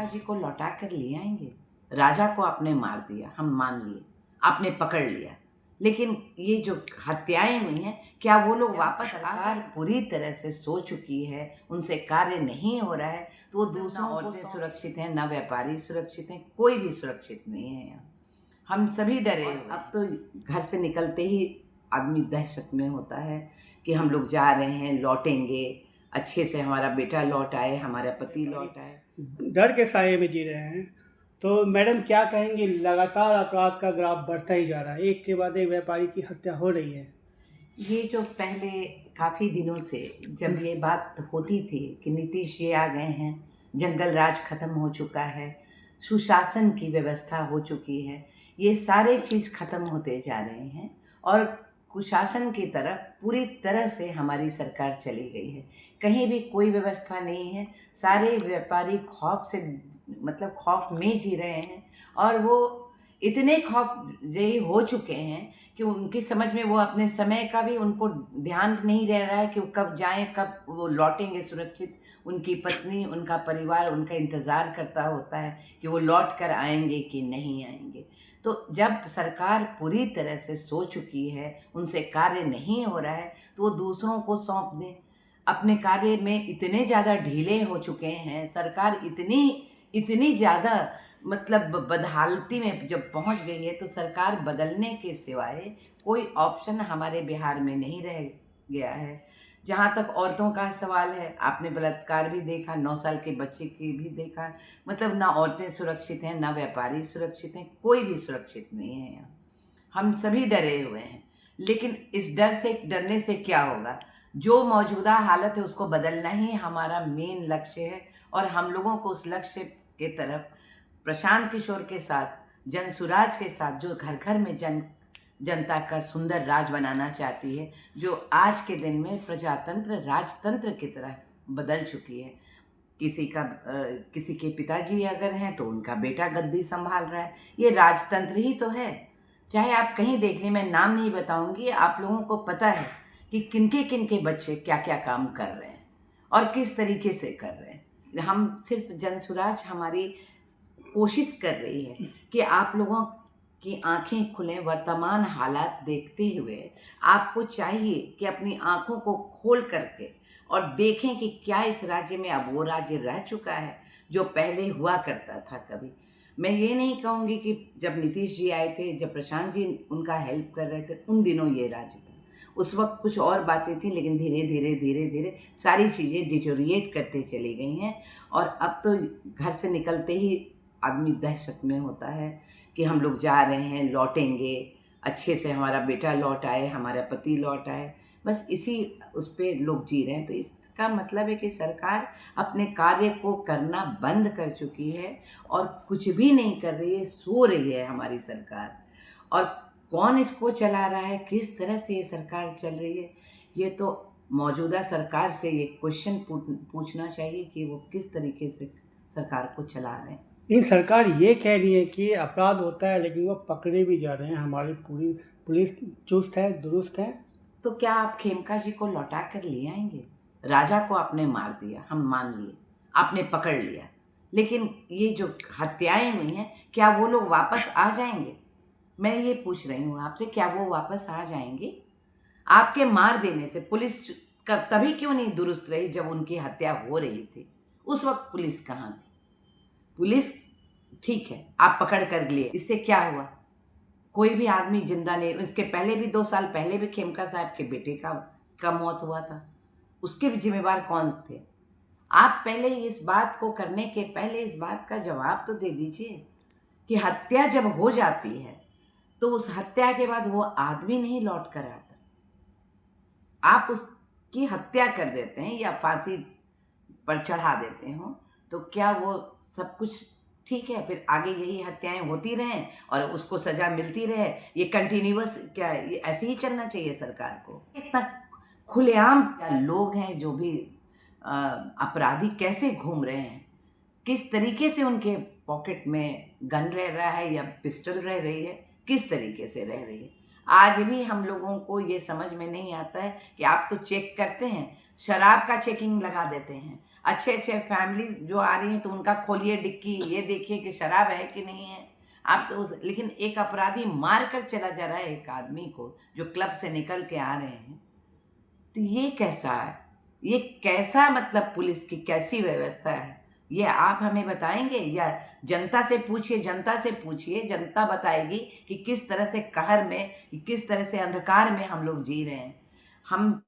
खेमका जी को लौटा कर ले आएंगे। राजा को आपने मार दिया, हम मान लिए, आपने पकड़ लिया, लेकिन ये जो हत्याएं हुई हैं, क्या वो लोग वापस सरकार पूरी तरह से सो चुकी है, उनसे कार्य नहीं हो रहा है, तो वो दूसरों औरतें सुरक्षित हैं, ना व्यापारी सुरक्षित हैं, कोई भी सुरक्षित नहीं है यहाँ। हम सभी डरे हुए। अब तो घर से निकलते ही आदमी दहशत में होता है कि हम लोग जा रहे हैं, लौटेंगे, अच्छे से हमारा बेटा लौट आए, हमारा पति लौट आए। डर के साए में जी रहे हैं। तो मैडम क्या कहेंगी, लगातार अपराध का ग्राफ बढ़ता ही जा रहा है, एक के बाद एक व्यापारी की हत्या हो रही है। ये जो पहले काफ़ी दिनों से जब ये बात होती थी कि नीतीश जी आ गए हैं, जंगल राज खत्म हो चुका है, सुशासन की व्यवस्था हो चुकी है, ये सारे चीज़ खत्म होते जा रहे हैं और कुशासन की तरफ पूरी तरह से हमारी सरकार चली गई है। कहीं भी कोई व्यवस्था नहीं है, सारे व्यापारी खौफ से, मतलब खौफ में जी रहे हैं और वो इतने खौफजई हो चुके हैं कि उनकी समझ में वो अपने समय का भी उनको ध्यान नहीं रह रहा है कि वो कब जाएं, कब वो लौटेंगे सुरक्षित। उनकी पत्नी, उनका परिवार उनका इंतज़ार करता होता है कि वो लौट कर आएंगे कि नहीं आएंगे। तो जब सरकार पूरी तरह से सो चुकी है, उनसे कार्य नहीं हो रहा है, तो वो दूसरों को सौंप दें। अपने कार्य में इतने ज़्यादा ढीले हो चुके हैं, सरकार इतनी इतनी ज़्यादा मतलब बदहालती में जब पहुंच गई है, तो सरकार बदलने के सिवाय कोई ऑप्शन हमारे बिहार में नहीं रह गया है। जहाँ तक औरतों का सवाल है, आपने बलात्कार भी देखा, 9 साल के बच्चे की भी देखा, मतलब ना औरतें सुरक्षित हैं, ना व्यापारी सुरक्षित हैं, कोई भी सुरक्षित नहीं है यहाँ। हम सभी डरे हुए हैं, लेकिन इस डरने से क्या होगा? जो मौजूदा हालत है उसको बदलना ही हमारा मेन लक्ष्य है और हम लोगों को उस लक्ष्य के तरफ प्रशांत किशोर के साथ, जनसुराज के साथ, जो घर घर में जनता का सुंदर राज बनाना चाहती है, जो आज के दिन में प्रजातंत्र राजतंत्र की तरह बदल चुकी है। किसी के पिताजी अगर हैं तो उनका बेटा गद्दी संभाल रहा है, ये राजतंत्र ही तो है। चाहे आप कहीं देख लें, मैं नाम नहीं बताऊंगी, आप लोगों को पता है कि किनके बच्चे क्या क्या काम कर रहे हैं और किस तरीके से कर रहे हैं। हम सिर्फ जनसुराज हमारी कोशिश कर रही है कि आप लोगों की आंखें खुलें, वर्तमान हालात देखते हुए आपको चाहिए कि अपनी आंखों को खोल करके और देखें कि क्या इस राज्य में अब वो राज्य रह चुका है जो पहले हुआ करता था कभी। मैं ये नहीं कहूँगी कि जब नीतीश जी आए थे, जब प्रशांत जी उनका हेल्प कर रहे थे, उन दिनों ये राज्य था, उस वक्त कुछ और बातें थी, लेकिन धीरे धीरे धीरे धीरे सारी चीज़ें डिटोरिएट करते चली गई हैं और अब तो घर से निकलते ही आदमी दहशत में होता है कि हम लोग जा रहे हैं, लौटेंगे, अच्छे से हमारा बेटा लौट आए, हमारा पति लौट आए, बस इसी उस पर लोग जी रहे हैं। तो इसका मतलब है कि सरकार अपने कार्य को करना बंद कर चुकी है और कुछ भी नहीं कर रही है, सो रही है हमारी सरकार। और कौन इसको चला रहा है, किस तरह से ये सरकार चल रही है, ये तो मौजूदा सरकार से ये क्वेश्चन पूछना चाहिए कि वो किस तरीके से सरकार को चला रहे हैं। इन सरकार ये कह रही है कि अपराध होता है, लेकिन वो पकड़े भी जा रहे हैं, हमारी पूरी पुलिस चुस्त है, दुरुस्त है। तो क्या आप खेमका जी को लौटा कर ले आएंगे? राजा को आपने मार दिया, हम मान लिए, आपने पकड़ लिया, लेकिन ये जो हत्याएं हुई हैं, क्या वो लोग वापस आ जाएंगे? मैं ये पूछ रही हूँ आपसे, क्या वो वापस आ जाएंगे? आपके मार देने से पुलिस का तभी क्यों नहीं दुरुस्त रही जब उनकी हत्या हो रही थी? उस वक्त पुलिस कहाँ थी? पुलिस ठीक है, आप पकड़ कर लिए, इससे क्या हुआ? कोई भी आदमी जिंदा नहीं। इसके पहले भी 2 साल पहले भी खेमका साहब के बेटे का मौत हुआ था, उसके भी जिम्मेवार कौन थे? आप पहले इस बात को करने के पहले इस बात का जवाब तो दे दीजिए कि हत्या जब हो जाती है तो उस हत्या के बाद वो आदमी नहीं लौट कर आता, आप उसकी हत्या कर देते हैं या फांसी पर चढ़ा देते हो, तो क्या वो सब कुछ ठीक है? फिर आगे यही हत्याएं होती रहें और उसको सजा मिलती रहे, ये कंटिन्यूअस क्या ये ऐसे ही चलना चाहिए सरकार को? इतना खुलेआम क्या लोग हैं जो भी अपराधी कैसे घूम रहे हैं, किस तरीके से उनके पॉकेट में गन रह रहा है या पिस्टल रह रही है, किस तरीके से रह रही है, आज भी हम लोगों को ये समझ में नहीं आता है कि आप तो चेक करते हैं, शराब का चेकिंग लगा देते हैं, अच्छे अच्छे फैमिली जो आ रही हैं तो उनका खोलिए डिक्की, ये देखिए कि शराब है कि नहीं है। आप तो लेकिन एक अपराधी मार कर चला जा रहा है एक आदमी को जो क्लब से निकल के आ रहे हैं। तो ये कैसा है, ये कैसा मतलब पुलिस की कैसी व्यवस्था है, ये आप हमें बताएंगे या जनता से पूछिए? जनता से पूछिए, जनता बताएगी कि किस तरह से कहर में, किस तरह से अंधकार में हम लोग जी रहे हैं। हम